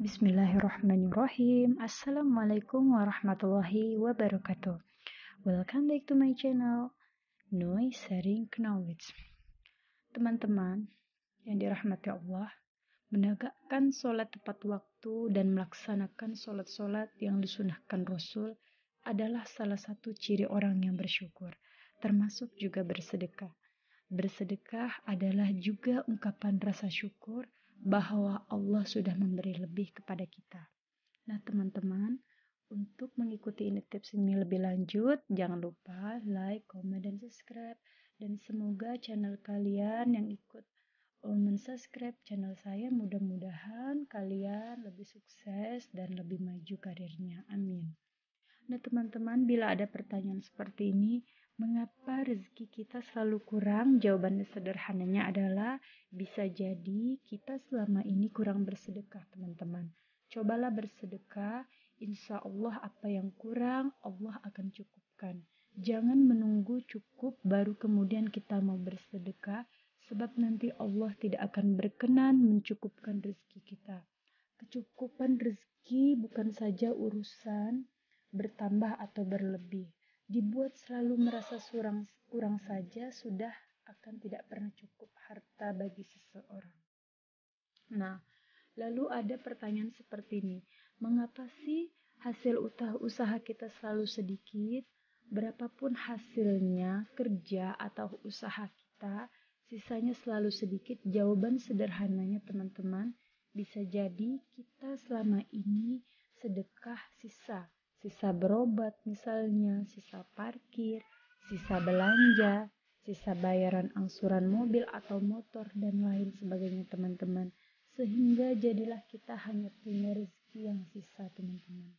Bismillahirrahmanirrahim. Assalamualaikum warahmatullahi wabarakatuh. Welcome back to my channel, Noi Sharing Knowledge. Teman-teman yang dirahmati Allah, menegakkan sholat tepat waktu dan melaksanakan sholat-sholat yang disunahkan Rasul adalah salah satu ciri orang yang bersyukur, termasuk juga bersedekah. Bersedekah adalah juga ungkapan rasa syukur bahwa Allah sudah memberi lebih kepada kita. Nah teman-teman, untuk mengikuti tips ini lebih lanjut, jangan lupa like, comment, dan subscribe. Dan semoga channel kalian yang ikut mensubscribe channel saya, mudah-mudahan kalian lebih sukses dan lebih maju karirnya. Amin. Nah teman-teman, bila ada pertanyaan seperti ini, mengapa rezeki kita selalu kurang? Jawabannya sederhananya adalah bisa jadi kita selama ini kurang bersedekah, teman-teman. Cobalah bersedekah, insya Allah apa yang kurang Allah akan cukupkan. Jangan menunggu cukup baru kemudian kita mau bersedekah, sebab nanti Allah tidak akan berkenan mencukupkan rezeki kita. Kecukupan rezeki bukan saja urusan bertambah atau berlebih. Dibuat selalu merasa kurang saja sudah akan tidak pernah cukup harta bagi seseorang. Nah, lalu ada pertanyaan seperti ini. Mengapa sih hasil usaha kita selalu sedikit? Berapapun hasilnya, kerja atau usaha kita, sisanya selalu sedikit. Jawaban sederhananya teman-teman, bisa jadi kita selama ini sedekah sisa berobat misalnya, sisa parkir, sisa belanja, sisa bayaran angsuran mobil atau motor dan lain sebagainya teman-teman. Sehingga jadilah kita hanya punya rezeki yang sisa teman-teman.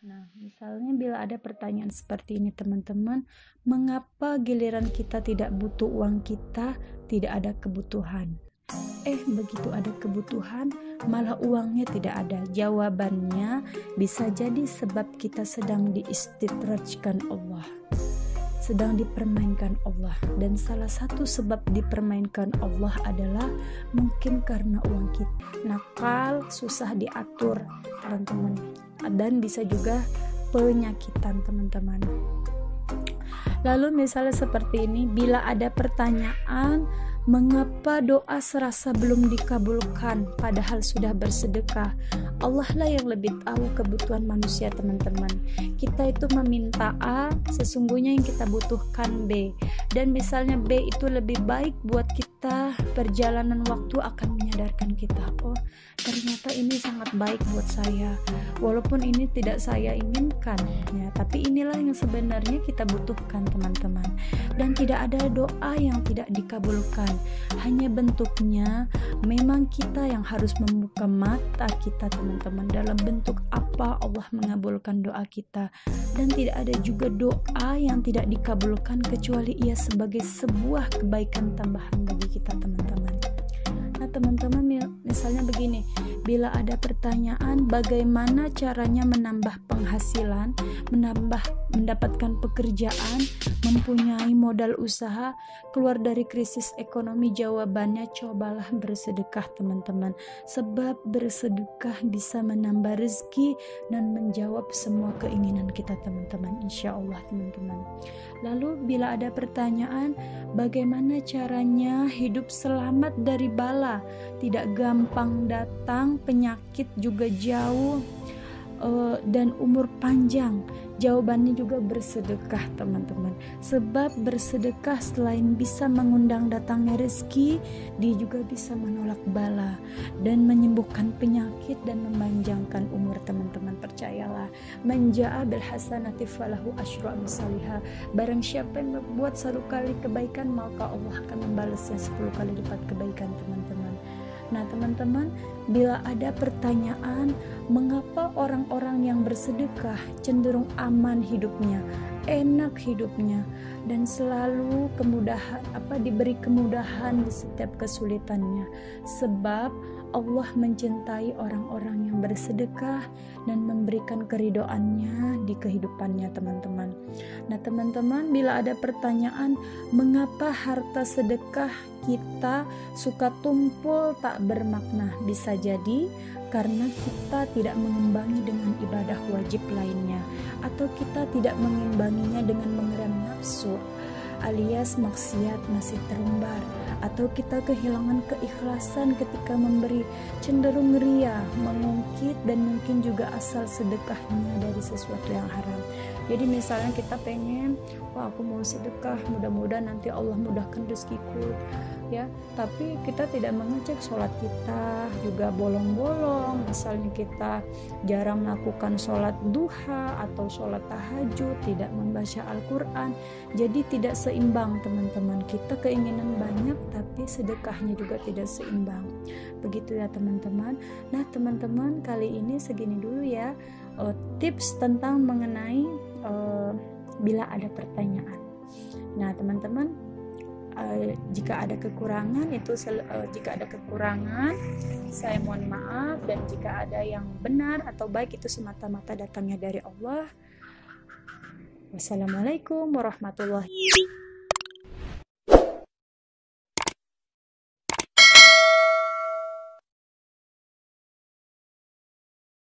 Nah, misalnya bila ada pertanyaan seperti ini teman-teman, mengapa giliran kita tidak butuh uang kita, tidak ada kebutuhan? Begitu ada kebutuhan, malah uangnya tidak ada. Jawabannya bisa jadi sebab kita sedang diistidrajkan Allah, sedang dipermainkan Allah. Dan salah satu sebab dipermainkan Allah adalah mungkin karena uang kita nakal, susah diatur teman-teman, dan bisa juga penyakitan teman-teman. Lalu misalnya seperti ini, bila ada pertanyaan, mengapa doa serasa belum dikabulkan padahal sudah bersedekah? Allah lah yang lebih tahu kebutuhan manusia teman-teman. Kita itu meminta A, sesungguhnya yang kita butuhkan B. Dan misalnya B itu lebih baik buat kita, perjalanan waktu akan menyadarkan kita, oh ternyata ini sangat baik buat saya, walaupun ini tidak saya inginkan ya, tapi inilah yang sebenarnya kita butuhkan teman-teman. Dan tidak ada doa yang tidak dikabulkan, hanya bentuknya memang kita yang harus membuka mata kita teman-teman, dalam bentuk apa Allah mengabulkan doa kita. Dan tidak ada juga doa yang tidak dikabulkan kecuali ia sebagai sebuah kebaikan tambahan bagi kita teman-teman. Nah teman-teman, misalnya begini, bila ada pertanyaan bagaimana caranya menambah penghasilan, mendapatkan pekerjaan, mempunyai modal usaha, keluar dari krisis ekonomi, jawabannya cobalah bersedekah teman-teman. Sebab bersedekah bisa menambah rezeki dan menjawab semua keinginan kita teman-teman, insya Allah teman-teman. Lalu bila ada pertanyaan bagaimana caranya hidup selamat dari bala, tidak gampang datang, penyakit juga jauh, dan umur panjang, jawabannya juga bersedekah teman-teman. Sebab bersedekah selain bisa mengundang datangnya rezeki, dia juga bisa menolak bala dan menyembuhkan penyakit dan memanjangkan umur teman-teman. Percayalah, man jaa bil hasanati falahu asyru amsalihha. Barang siapa yang berbuat satu kali kebaikan, maka Allah akan membalasnya 10 kali lipat kebaikan teman-teman. Nah teman-teman, bila ada pertanyaan mengapa orang-orang yang bersedekah cenderung aman hidupnya, enak hidupnya, dan selalu diberi kemudahan di setiap kesulitannya? Sebab Allah mencintai orang-orang yang bersedekah dan memberikan keridhoannya di kehidupannya, teman-teman. Nah, teman-teman, bila ada pertanyaan mengapa harta sedekah kita suka tumpul tak bermakna, bisa jadi karena kita tidak mengimbangi dengan ibadah wajib lainnya, atau kita tidak mengimbanginya dengan mengerem nafsu, alias maksiat masih terumbar, atau kita kehilangan keikhlasan ketika memberi, cenderung ria, mengungkit, dan mungkin juga asal sedekahnya dari sesuatu yang haram. Jadi misalnya kita pengen, wah aku mau sedekah, mudah-mudahan nanti Allah mudahkan rezekiku, ya, tapi kita tidak mengecek sholat kita juga bolong-bolong. Misalnya kita jarang melakukan sholat duha atau sholat tahajud, tidak membaca Al-Quran, jadi tidak seimbang, teman-teman. Kita keinginan banyak tapi sedekahnya juga tidak seimbang, begitu ya teman-teman. Nah teman-teman, kali ini segini dulu ya, tips tentang mengenai bila ada pertanyaan. Nah teman-teman, jika ada kekurangan jika ada kekurangan saya mohon maaf, dan jika ada yang benar atau baik itu semata-mata datangnya dari Allah. Wassalamualaikum warahmatullahi wabarakatuh.